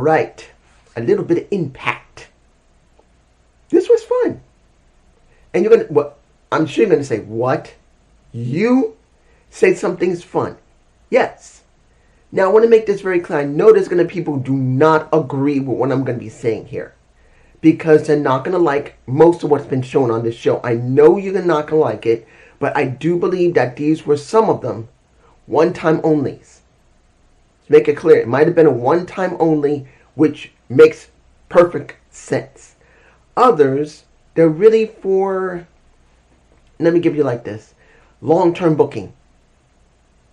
Alright, a little bit of impact. This was fun. And you're gonna, I'm sure you're gonna say, what? You say something's fun? Yes. Now I want to make this very clear. I know there's gonna be people who do not agree with what I'm gonna be saying here, because they're not gonna like most of what's been shown on this show. I know you're not gonna like it, but I do believe that these were some of them one-time onlys. To make it clear, it might have been a one-time only, which makes perfect sense. Others, they're really for, let me give you like this, long-term booking.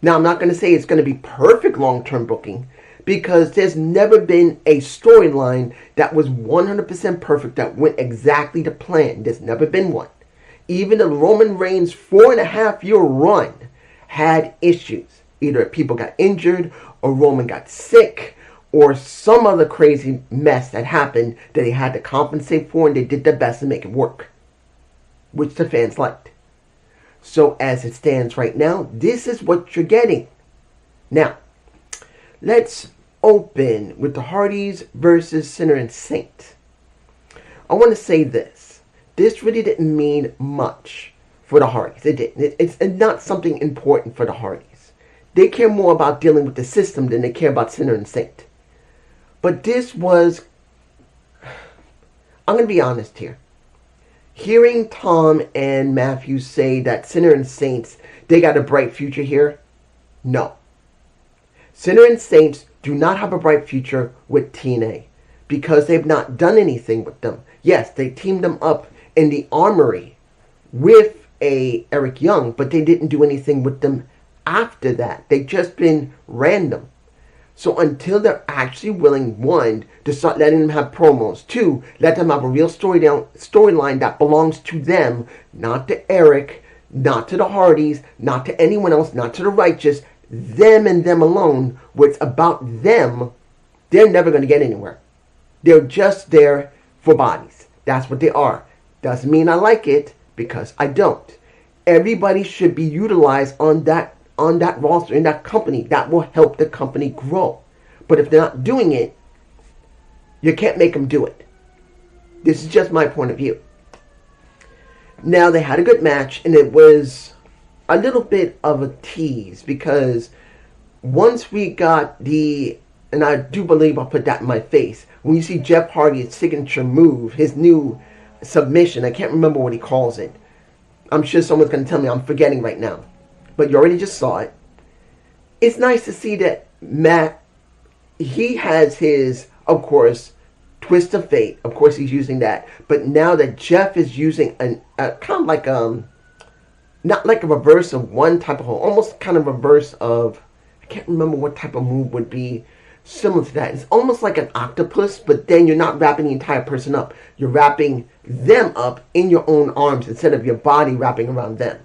Now, I'm not going to say it's going to be perfect long-term booking, because there's never been a storyline that was 100% perfect, that went exactly to plan. There's never been one. Even the Roman Reigns 4.5-year run had issues. Either people got injured, or Roman got sick, or some other crazy mess that happened that they had to compensate for, and they did their best to make it work, which the fans liked. So as it stands right now, this is what you're getting. Now, let's open with the Hardys versus Sinner and Saint. I want to say this. This really didn't mean much for the Hardys. It didn't. It's not something important for the Hardys. They care more about dealing with the system than they care about Sinner and Saint. But this was, I'm going to be honest here. Hearing Tom and Matthew say that Sinner and Saints, they got a bright future here. No. Sinner and Saints do not have a bright future with TNA, because they've not done anything with them. Yes, they teamed them up in the Armory with Eric Young, but they didn't do anything with them after that. They've just been random. So until they're actually willing, one, to start letting them have promos, two, let them have a real storyline that belongs to them, not to Eric, not to the Hardys, not to anyone else, not to the Righteous, them and them alone, where it's about them, they're never going to get anywhere. They're just there for bodies. That's what they are. Doesn't mean I like it, because I don't. Everybody should be utilized on that roster, in that company. That will help the company grow. But if they're not doing it, you can't make them do it. This is just my point of view. Now, they had a good match, and it was a little bit of a tease, because once we got and I do believe I'll put that in my face, when you see Jeff Hardy's signature move, his new submission, I can't remember what he calls it. I'm sure someone's going to tell me, I'm forgetting right now. But you already just saw it. It's nice to see that Matt, he has his, of course, twist of fate. Of course, he's using that. But now that Jeff is using a kind of like not like a reverse of one type of hold, almost kind of reverse of, I can't remember what type of move would be similar to that. It's almost like an octopus, but then you're not wrapping the entire person up. You're wrapping them up in your own arms instead of your body wrapping around them.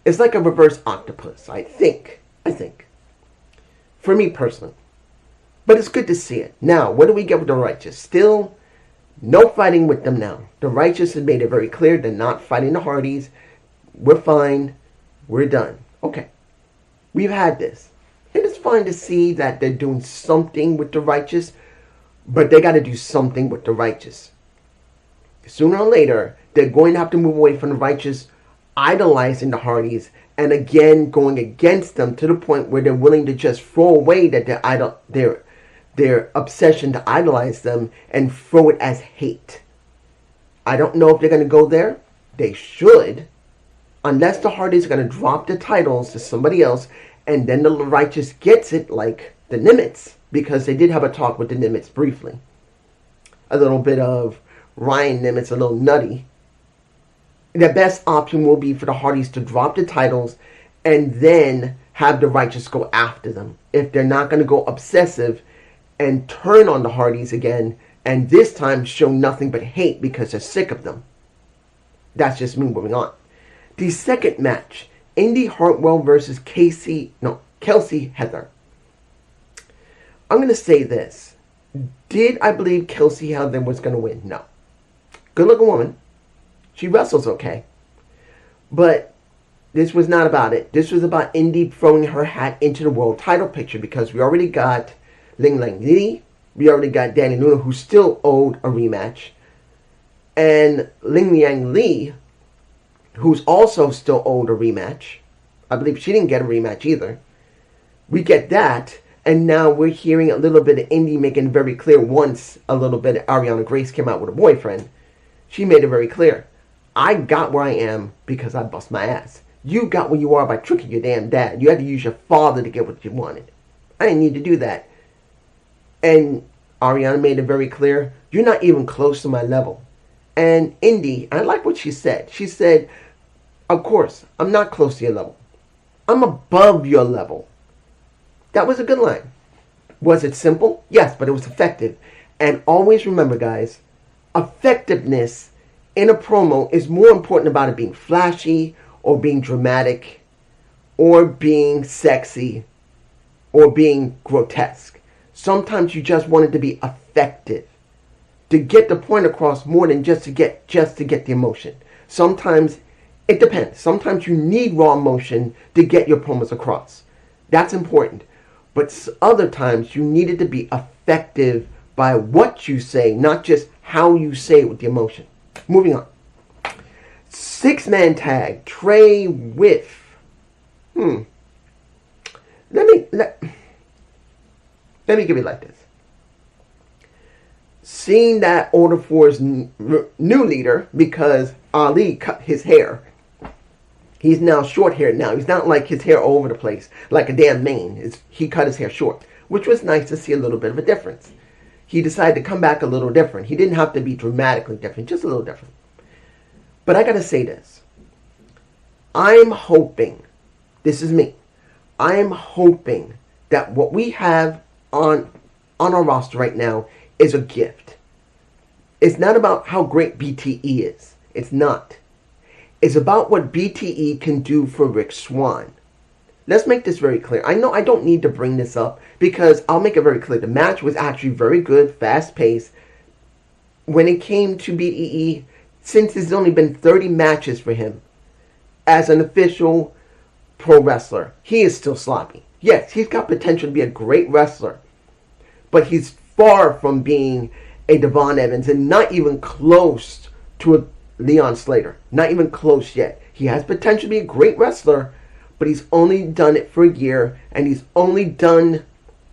It's like a reverse octopus, I think. For me personally. But it's good to see it. Now, what do we get with the Righteous? Still, no fighting with them now. The Righteous have made it very clear they're not fighting the Hardys. We're fine. We're done. Okay. We've had this. And it's fine to see that they're doing something with the Righteous, but they got to do something with the Righteous. Sooner or later, they're going to have to move away from the Righteous idolizing the Hardys, and again going against them to the point where they're willing to just throw away that their obsession to idolize them and throw it as hate. I don't know if they're going to go there. They should, unless the Hardys are going to drop the titles to somebody else, and then the Righteous gets it, like the Nimitz, because they did have a talk with the Nimitz briefly. A little bit of Ryan Nimitz, a little nutty. The best option will be for the Hardys to drop the titles and then have the Righteous go after them. If they're not going to go obsessive and turn on the Hardys again, and this time show nothing but hate because they're sick of them. That's just me moving on. The second match, Indy Hartwell versus Kelsey Heather. I'm going to say this. Did I believe Kelsey Heather was going to win? No. Good looking woman. She wrestles okay. But this was not about it. This was about Indy throwing her hat into the world title picture, because we already got Ling Lang Li, We already got Danny Luna, who still owed a rematch. And Ling Yang Lee, who's also still owed a rematch. I believe she didn't get a rematch either. We get that, and now we're hearing a little bit of Indy making very clear once a little bit of Ariana Grace came out with a boyfriend. She made it very clear. I got where I am because I bust my ass. You got where you are by tricking your damn dad. You had to use your father to get what you wanted. I didn't need to do that. And Ariana made it very clear, you're not even close to my level. And Indy, I like what she said. She said, of course, I'm not close to your level. I'm above your level. That was a good line. Was it simple? Yes, but it was effective. And always remember, guys, effectiveness in a promo is more important about it being flashy or being dramatic or being sexy or being grotesque. Sometimes you just want it to be effective, to get the point across more than just to get the emotion. Sometimes it depends. Sometimes you need raw emotion to get your promos across. That's important. But other times you need it to be effective by what you say, not just how you say it with the emotion. Moving on. 6-man tag. Trey with. Let me give it like this. Seeing that Order 4's new leader, because Ali cut his hair. He's now short haired now. He's not like his hair all over the place, like a damn mane. He cut his hair short, which was nice to see a little bit of a difference. He decided to come back a little different. He didn't have to be dramatically different, just a little different. But I gotta say this. I'm hoping, this is me, I am hoping that what we have on our roster right now is a gift. It's not about how great BTE is. It's not. It's about what BTE can do for Rick Swann. Let's make this very clear. I know I don't need to bring this up because I'll make it very clear. The match was actually very good, fast-paced. When it came to BTE, since there's only been 30 matches for him as an official pro wrestler, he is still sloppy. Yes, he's got potential to be a great wrestler, but he's far from being a Devon Evans and not even close to a Leon Slater. Not even close yet. He has potential to be a great wrestler, but he's only done it for a year, and he's only done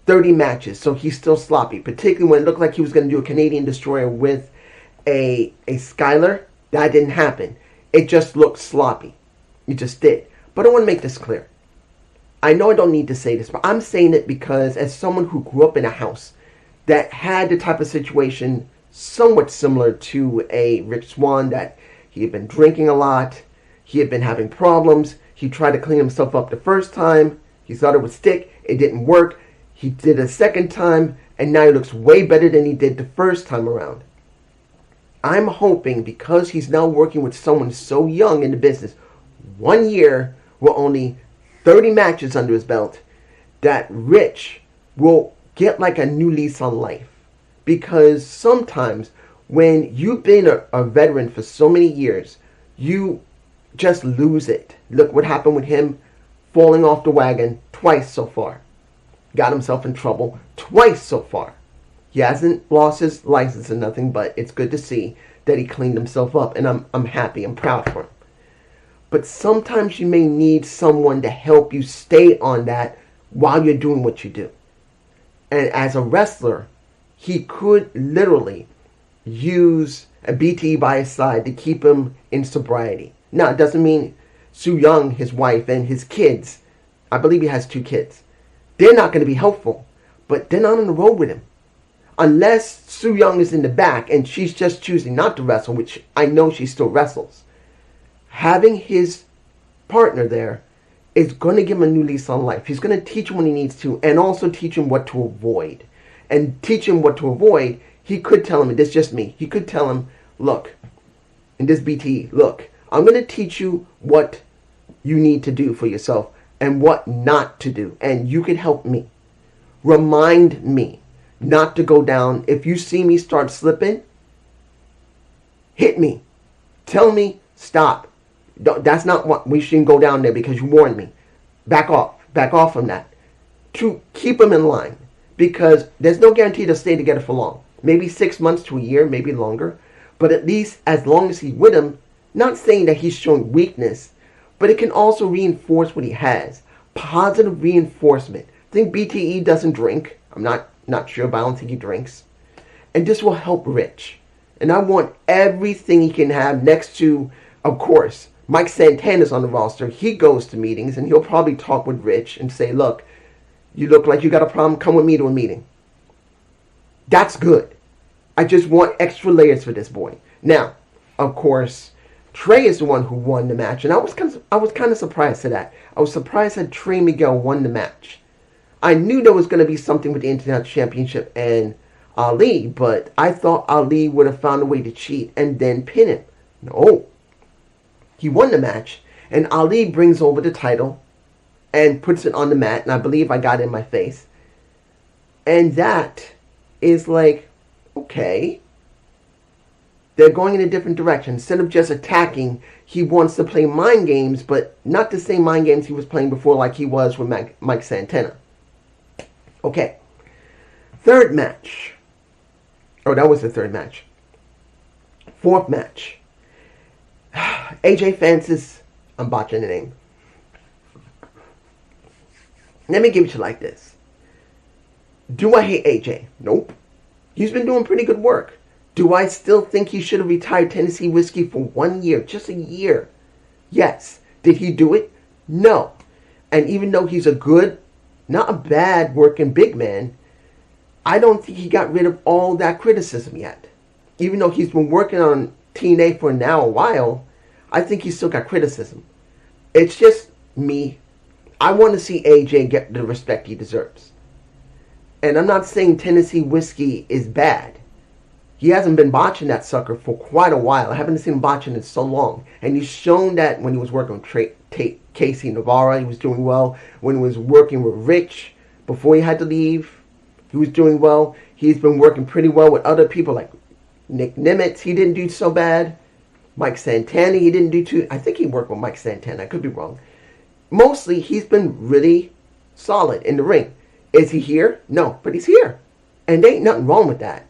30 matches, so he's still sloppy, particularly when it looked like he was going to do a Canadian Destroyer with a Skylar. That didn't happen. It just looked sloppy. It just did. But I want to make this clear. I know I don't need to say this, but I'm saying it because as someone who grew up in a house that had the type of situation somewhat similar to a Rick Swann, that he had been drinking a lot, he had been having problems, he tried to clean himself up the first time, he thought it would stick, it didn't work, he did it a second time, and now he looks way better than he did the first time around. I'm hoping, because he's now working with someone so young in the business, 1 year with only 30 matches under his belt, that Rich will get like a new lease on life. Because sometimes when you've been a veteran for so many years, you just lose it. Look what happened with him falling off the wagon twice so far. Got himself in trouble twice so far. He hasn't lost his license or nothing, but it's good to see that he cleaned himself up, and I'm happy, I'm proud for him. But sometimes you may need someone to help you stay on that while you're doing what you do. And as a wrestler, he could literally use a BT by his side to keep him in sobriety. Now, it doesn't mean Su Yung, his wife, and his kids, I believe he has 2 kids, they're not going to be helpful, but they're not on the road with him. Unless Su Yung is in the back and she's just choosing not to wrestle, which I know she still wrestles. Having his partner there is going to give him a new lease on life. He's going to teach him what he needs to, and also teach him what to avoid. And teach him what to avoid, he could tell him, and this is just me, he could tell him, look, in this BT, look, I'm going to teach you what you need to do for yourself and what not to do. And you can help me. Remind me not to go down. If you see me start slipping, hit me. Tell me, stop. That's not what we shouldn't go down there because you warned me. Back off. Back off from that. To keep him in line. because there's no guarantee they'll stay together for long. Maybe 6 months to a year, maybe longer. But at least as long as he's with him, not saying that he's showing weakness, but it can also reinforce what he has. Positive reinforcement. I think BTE doesn't drink. I'm not sure, but I don't think he drinks. And this will help Rich. And I want everything he can have next to, of course, Mike Santana's on the roster. He goes to meetings and he'll probably talk with Rich and say, look, you look like you got a problem. Come with me to a meeting. That's good. I just want extra layers for this boy. Now, of course, Trey is the one who won the match. And I was kind of surprised at that. I was surprised that Trey Miguel won the match. I knew there was going to be something with the Internet Championship and Ali, but I thought Ali would have found a way to cheat and then pin him. No. He won the match, and Ali brings over the title and puts it on the mat, and I believe I got it in my face. And that is like, okay. They're going in a different direction. Instead of just attacking, he wants to play mind games, but not the same mind games he was playing before like he was with Mike Santana. Okay. Third match. Oh, that was the third match. Fourth match. AJ Francis. I'm botching the name. Let me give it to you like this. Do I hate AJ? Nope. He's been doing pretty good work. Do I still think he should have retired Tennessee Whiskey for 1 year? Just a year? Yes. Did he do it? No. And even though he's a good, not a bad working big man, I don't think he got rid of all that criticism yet. Even though he's been working on TNA for now a while, I think he's still got criticism. It's just me. I want to see AJ get the respect he deserves. And I'm not saying Tennessee Whiskey is bad. He hasn't been botching that sucker for quite a while. I haven't seen him botching in so long. And he's shown that when he was working with Casey Navarro, he was doing well. When he was working with Rich before he had to leave, he was doing well. He's been working pretty well with other people like Nick Nimitz. He didn't do so bad. Mike Santana, he didn't do too... I think he worked with Mike Santana. I could be wrong. Mostly, he's been really solid in the ring. Is he here? No, but he's here. And there ain't nothing wrong with that.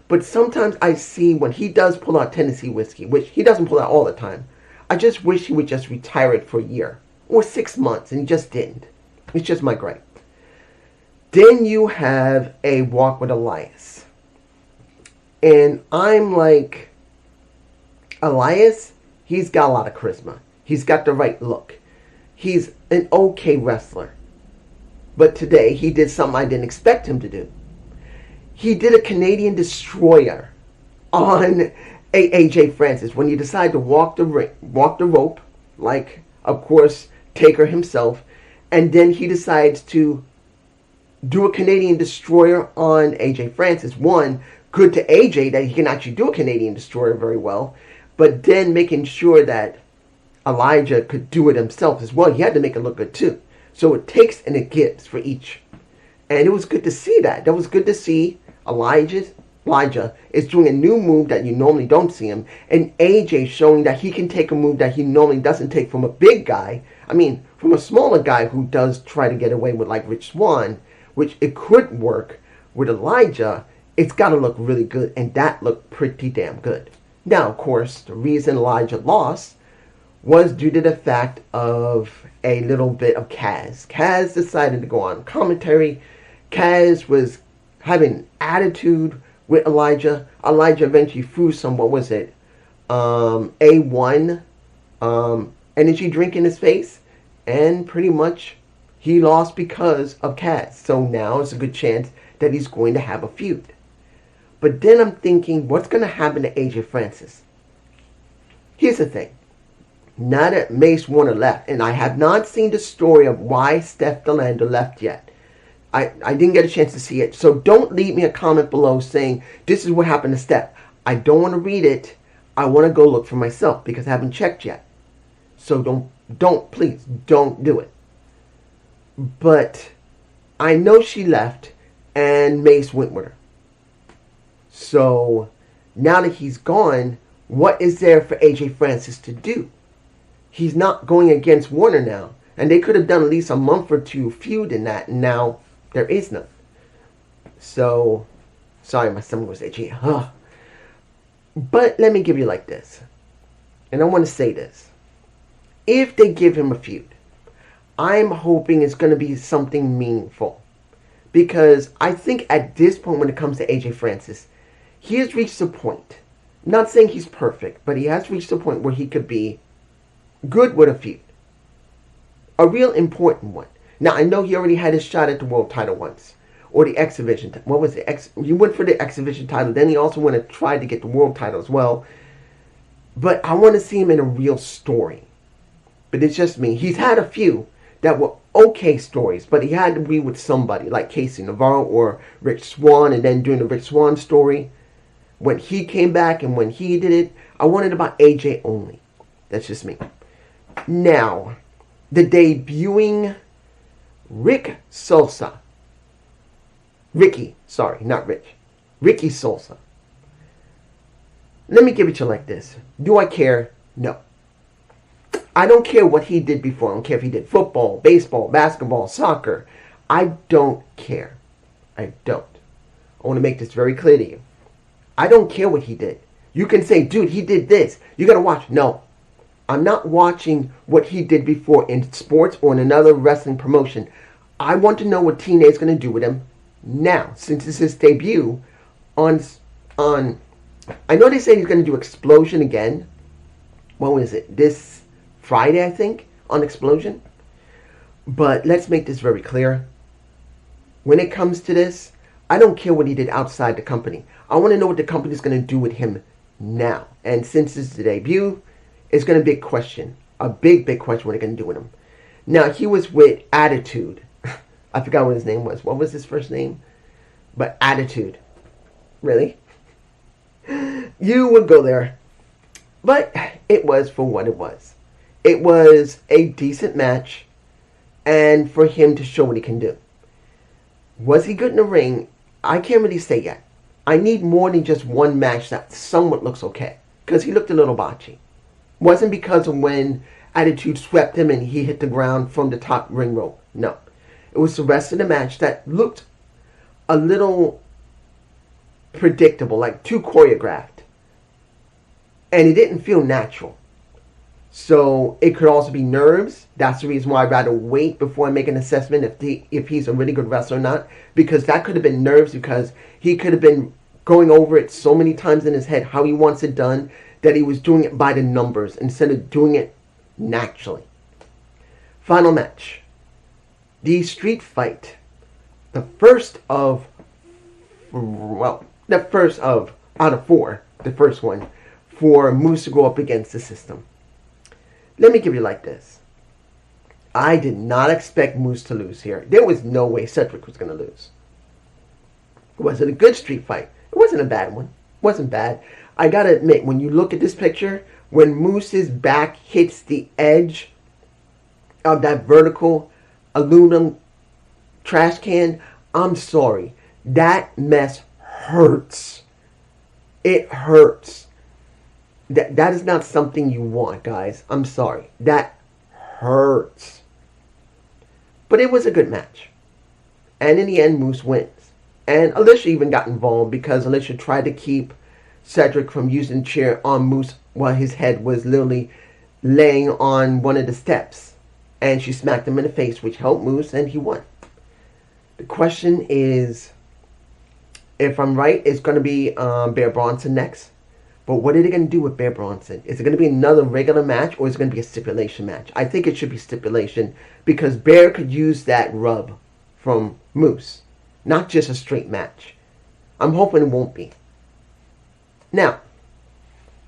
But sometimes I see when he does pull out Tennessee Whiskey, which he doesn't pull out all the time, I just wish he would just retire it for a year. Or 6 months, and he just didn't. It's just my gripe. Then you have a walk with Elias. And I'm like, Elias, he's got a lot of charisma. He's got the right look. He's an okay wrestler. But today, he did something I didn't expect him to do. He did a Canadian Destroyer on AJ Francis when he decided to walk the rope, like, of course, Taker himself, and then he decides to do a Canadian Destroyer on AJ Francis. One, good to AJ that he can actually do a Canadian Destroyer very well, but then making sure that Elijah could do it himself as well. He had to make it look good too. So it takes and it gives for each. And it was good to see that. That was good to see Elijah is doing a new move that you normally don't see him. And AJ showing that he can take a move that he normally doesn't take from a big guy. I mean, from a smaller guy who does try to get away with like Rich Swann, which it could work. With Elijah, it's got to look really good. And that looked pretty damn good. Now, of course, the reason Elijah lost was due to the fact of a little bit of Kaz. Kaz decided to go on commentary. Kaz was having attitude with Elijah. Elijah eventually threw some, what was it? A1 energy drink in his face. And pretty much he lost because of Kaz. So now it's a good chance that he's going to have a feud. But then I'm thinking, what's going to happen to AJ Francis? Here's the thing. Now that Mace Warner left, and I have not seen the story of why Steph DeLander left yet. I didn't get a chance to see it. So don't leave me a comment below saying, this is what happened to Steph. I don't want to read it. I want to go look for myself because I haven't checked yet. So please, don't do it. But I know she left and Mace went with her. So now that he's gone, what is there for AJ Francis to do? He's not going against Warner now. And they could have done at least a month or two feud in that. And now there is none. So, sorry, my stomach was itchy. Huh. But let me give you like this. And I want to say this. If they give him a feud, I'm hoping it's going to be something meaningful. Because I think at this point when it comes to AJ Francis, he has reached a point. I'm not saying he's perfect, but he has reached a point where he could be good with a feud. A real important one. Now, I know he already had his shot at the world title once. Or the X Division. What was it? He went for the X Division title. Then he also went and tried to get the world title as well. But I want to see him in a real story. But it's just me. He's had a few that were okay stories. But he had to be with somebody like Casey Navarro or Rich Swann. And then doing the Rich Swann story. When he came back and when he did it, I wanted about AJ only. That's just me. Now, the debuting Ricky Sosa. Ricky, sorry, not Rich. Ricky Sosa. Let me give it to you like this. Do I care? No. I don't care what he did before. I don't care if he did football, baseball, basketball, soccer. I don't care. I don't. I want to make this very clear to you. I don't care what he did. You can say, dude, he did this. You got to watch. No. I'm not watching what he did before in sports or in another wrestling promotion. I want to know what TNA is going to do with him now, since it's his debut on I know they say he's going to do Explosion again. When was it? This Friday, I think, on Explosion. But let's make this very clear. When it comes to this, I don't care what he did outside the company. I want to know what the company is going to do with him now. And since it's the debut, it's going to be a question. A big, big question what they're going to do with him. Now, he was with Attitude. I forgot what his name was. What was his first name? But Attitude. Really? You would go there. But it was for what it was. It was a decent match. And for him to show what he can do. Was he good in the ring? I can't really say yet. I need more than just one match that somewhat looks okay. Because he looked a little botchy. Wasn't because of when Attitude swept him and he hit the ground from the top ring rope. No. It was the rest of the match that looked a little predictable, like too choreographed. And it didn't feel natural. So it could also be nerves. That's the reason why I'd rather wait before I make an assessment if he's a really good wrestler or not. Because that could have been nerves because he could have been going over it so many times in his head how he wants it done that he was doing it by the numbers instead of doing it naturally. Final match. The street fight. The first of out of four. The first one for Moose to go up against the System. Let me give you like this. I did not expect Moose to lose here. There was no way Cedric was going to lose. Was it a good street fight? It wasn't a bad one. It wasn't bad. I got to admit, when you look at this picture, when Moose's back hits the edge of that vertical aluminum trash can, I'm sorry. That mess hurts. It hurts. That is not something you want, guys. I'm sorry. That hurts. But it was a good match. And in the end, Moose wins. And Alicia even got involved because Alicia tried to keep Cedric from using the chair on Moose while his head was literally laying on one of the steps. And she smacked him in the face, which helped Moose, and he won. The question is, if I'm right, it's going to be Bear Bronson next. But what are they going to do with Bear Bronson? Is it going to be another regular match or is it going to be a stipulation match? I think it should be stipulation because Bear could use that rub from Moose. Not just a straight match. I'm hoping it won't be. Now,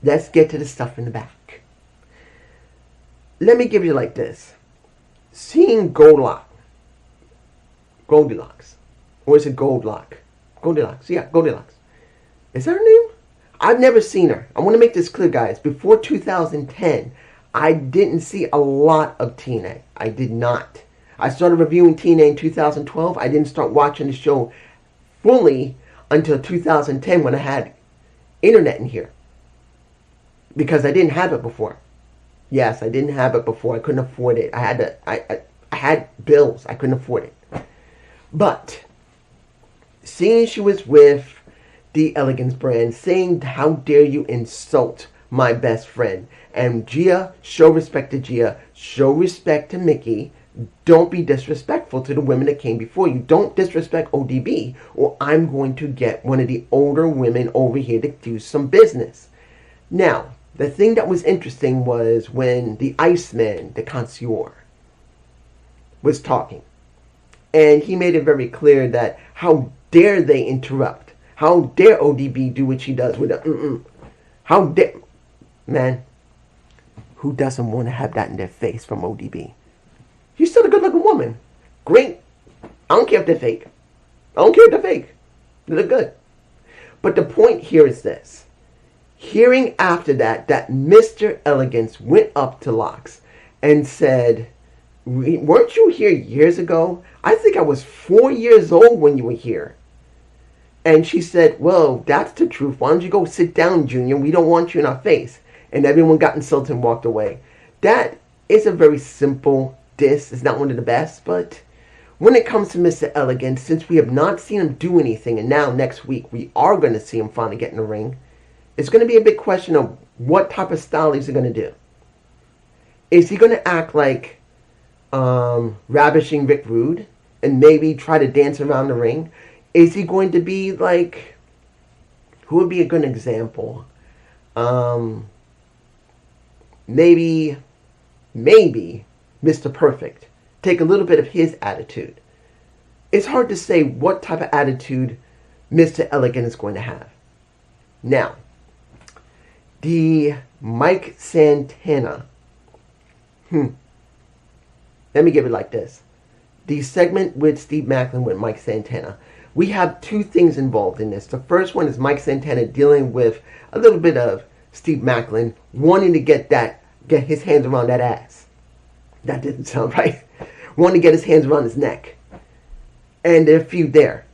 let's get to the stuff in the back. Let me give you like this. Seeing Goldilocks. Or is it Goldilocks? Goldilocks. Yeah, Goldilocks. Is that her name? I've never seen her. I want to make this clear, guys. Before 2010, I didn't see a lot of TNA. I did not. I started reviewing TNA in 2012. I didn't start watching the show fully until 2010 when I had internet in here. Because I didn't have it before. Yes, I didn't have it before. I couldn't afford it. I had bills. I couldn't afford it. But seeing she was with the Elegance brand, saying, how dare you insult my best friend? And Gia, show respect to Gia, show respect to Mickey. Don't be disrespectful to the women that came before you. Don't disrespect ODB, or I'm going to get one of the older women over here to do some business. Now, the thing that was interesting was when the Iceman, the connoisseur, was talking. And he made it very clear that how dare they interrupt? How dare ODB do what she does with a How dare... Man, who doesn't want to have that in their face from ODB? She's still a good-looking woman. Great. I don't care if they're fake. I don't care if they're fake. They look good. But the point here is this. Hearing after that Mr. Elegance went up to Locks and said, weren't you here years ago? I think I was 4 years old when you were here. And she said, well, that's the truth. Why don't you go sit down, Junior? We don't want you in our face. And everyone got insulted and walked away. That is a very simple diss. It's not one of the best, but when it comes to Mr. Elegance, since we have not seen him do anything, and now next week we are going to see him finally get in the ring, it's going to be a big question of what type of style he's going to do. Is he going to act like ravishing Rick Rude and maybe try to dance around the ring? Is he going to be like, who would be a good example? Maybe Mr. Perfect. Take a little bit of his attitude. It's hard to say what type of attitude Mr. Elegant is going to have. Now, the Mike Santana. Let me give it like this. The segment with Steve Maclin with Mike Santana. We have two things involved in this. The first one is Mike Santana dealing with a little bit of Steve Maclin wanting to get his hands around that ass. That didn't sound right. Wanting to get his hands around his neck. And there are a few there.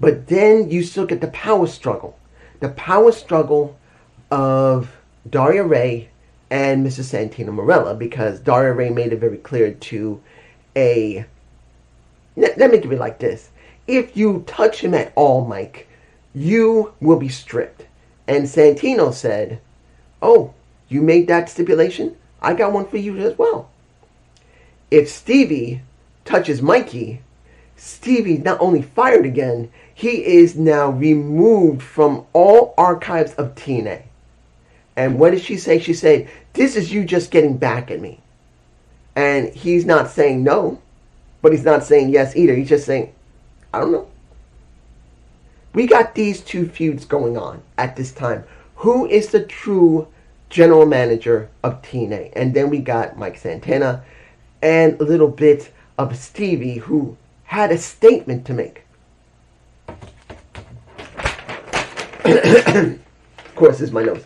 But then you still get the power struggle. The power struggle of Daria Ray and Mrs. Santino Marella, because Daria Ray made it very clear to let me give it like this. If you touch him at all, Mike, you will be stripped. And Santino said, oh, you made that stipulation? I got one for you as well. If Stevie touches Mikey, Stevie not only fired again, he is now removed from all archives of TNA. And what did she say? She said, this is you just getting back at me. And he's not saying no, but he's not saying yes either. He's just saying, I don't know. We got these two feuds going on at this time. Who is the true general manager of TNA? And then we got Mike Santana and a little bit of Stevie, who had a statement to make. Of course, this is my nose.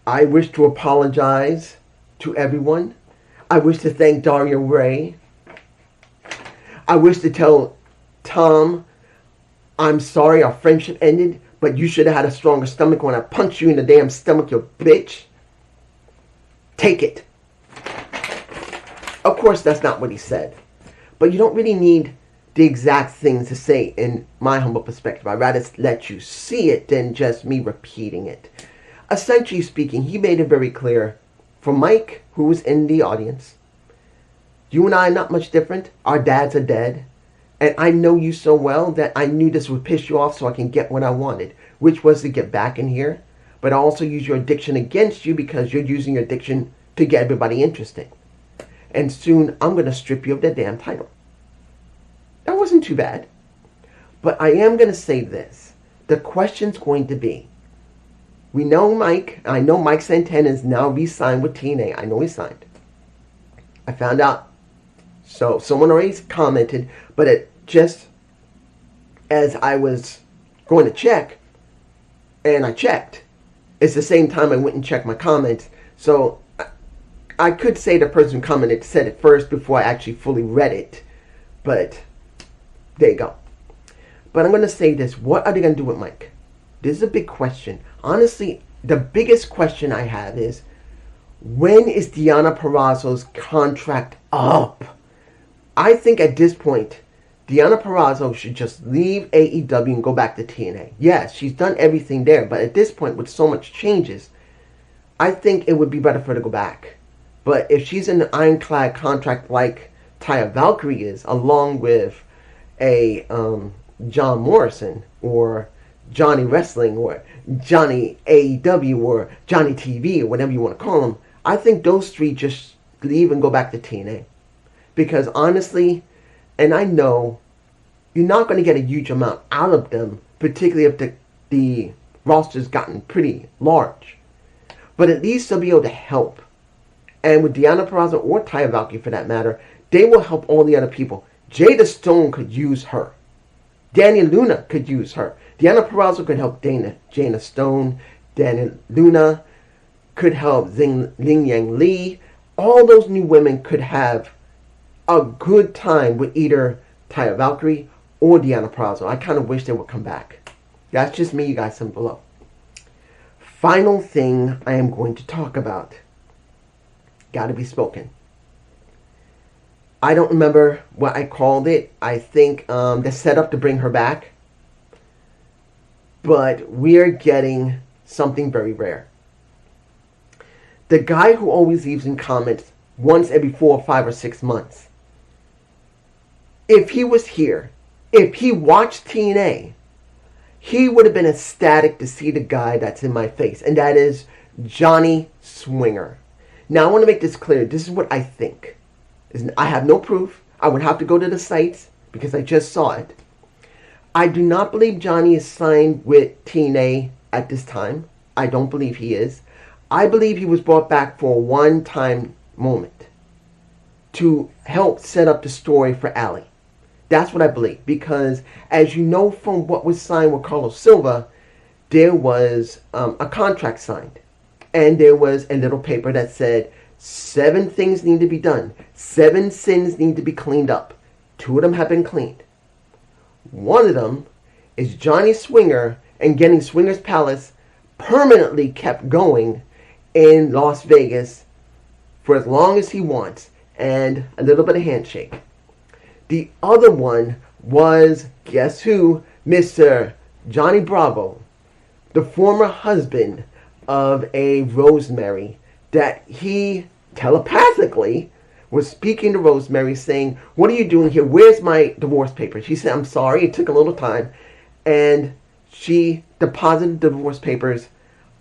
I wish to apologize to everyone. I wish to thank Daria Ray. I wish to tell Tom, I'm sorry our friendship ended, but you should have had a stronger stomach when I punched you in the damn stomach, you bitch. Take it. Of course, that's not what he said. But you don't really need the exact things to say in my humble perspective. I'd rather let you see it than just me repeating it. Essentially speaking, he made it very clear for Mike, who was in the audience, you and I are not much different. Our dads are dead. And I know you so well that I knew this would piss you off so I can get what I wanted, which was to get back in here. But I also use your addiction against you because you're using your addiction to get everybody interested. And soon I'm going to strip you of that damn title. That wasn't too bad. But I am going to say this. The question's going to be, we know Mike, I know Mike Santana is now re-signed with TNA. I know he signed. I found out. So someone already commented, but it just as I was going to check, and I checked, it's the same time I went and checked my comments. So I could say the person who commented said it first before I actually fully read it. But there you go. But I'm going to say this. What are they going to do with Mike? This is a big question. Honestly, the biggest question I have is, when is Deonna Purrazzo's contract up? I think at this point, Deonna Purrazzo should just leave AEW and go back to TNA. Yes, she's done everything there, but at this point, with so much changes, I think it would be better for her to go back. But if she's in an ironclad contract like Taya Valkyrie is, along with a John Morrison or Johnny Wrestling or Johnny AEW or Johnny TV or whatever you want to call them, I think those three just leave and go back to TNA. Because honestly, and I know you're not going to get a huge amount out of them, particularly if the roster's gotten pretty large. But at least they'll be able to help. And with Deonna Purrazzo or Taya Valkyrie for that matter, they will help all the other people. Jada Stone could use her. Daniel Luna could use her. Deonna Purrazzo could help Jana Stone. Daniel Luna could help Ling Yang Lee. All those new women could have a good time with either Taya Valkyrie or Deonna Purrazzo. I kind of wish they would come back. That's just me, you guys, some below. Final thing I am going to talk about. Gotta be spoken. I don't remember what I called it. I think the setup to bring her back. But we're getting something very rare. The guy who always leaves in comments once every 4 or 5 or 6 months. If he was here, if he watched TNA, he would have been ecstatic to see the guy that's in my face. And that is Johnny Swinger. Now I want to make this clear. This is what I think. I have no proof. I would have to go to the sites because I just saw it. I do not believe Johnny is signed with TNA at this time. I don't believe he is. I believe he was brought back for a one-time moment to help set up the story for Allie. That's what I believe. Because as you know from what was signed with Carlos Silva, there was a contract signed. And there was a little paper that said 7 things need to be done. 7 sins need to be cleaned up. 2 of them have been cleaned. One of them is Johnny Swinger and getting Swinger's Palace permanently kept going in Las Vegas for as long as he wants and a little bit of handshake. The other one was, guess who? Mr. Johnny Bravo, the former husband of a Rosemary, that he telepathically was speaking to Rosemary saying, what are you doing here? Where's my divorce papers? She said, I'm sorry, it took a little time. And she deposited the divorce papers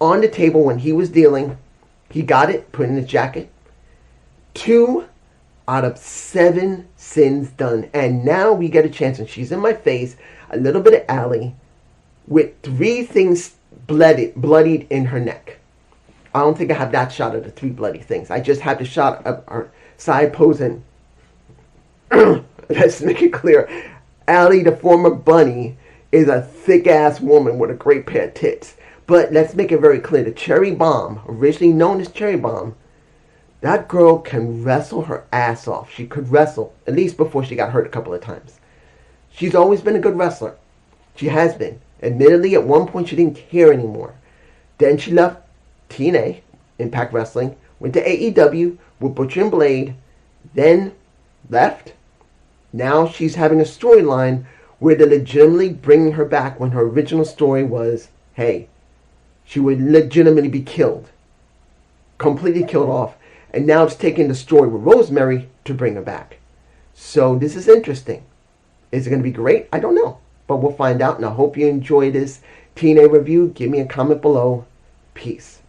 on the table when he was dealing. He got it, put it in his jacket. 2 out of 7 sins done. And now we get a chance, and she's in my face, a little bit of Allie, with 3 things bloodied in her neck. I don't think I have that shot of the 3 bloody things. I just have the shot of her side posing. Let's make it clear. Allie, the former bunny, is a thick-ass woman with a great pair of tits. But let's make it very clear. The Cherry Bomb, originally known as Cherry Bomb, that girl can wrestle her ass off. She could wrestle, at least before she got hurt a couple of times. She's always been a good wrestler. She has been. Admittedly, at one point she didn't care anymore. Then she left TNA, Impact Wrestling, went to AEW with Butcher and Blade, then left. Now she's having a storyline where they're legitimately bringing her back when her original story was, hey, she would legitimately be killed. Completely killed off. And now it's taking the story with Rosemary to bring her back. So this is interesting. Is it going to be great? I don't know. But we'll find out. And I hope you enjoy this TNA review. Give me a comment below. Peace.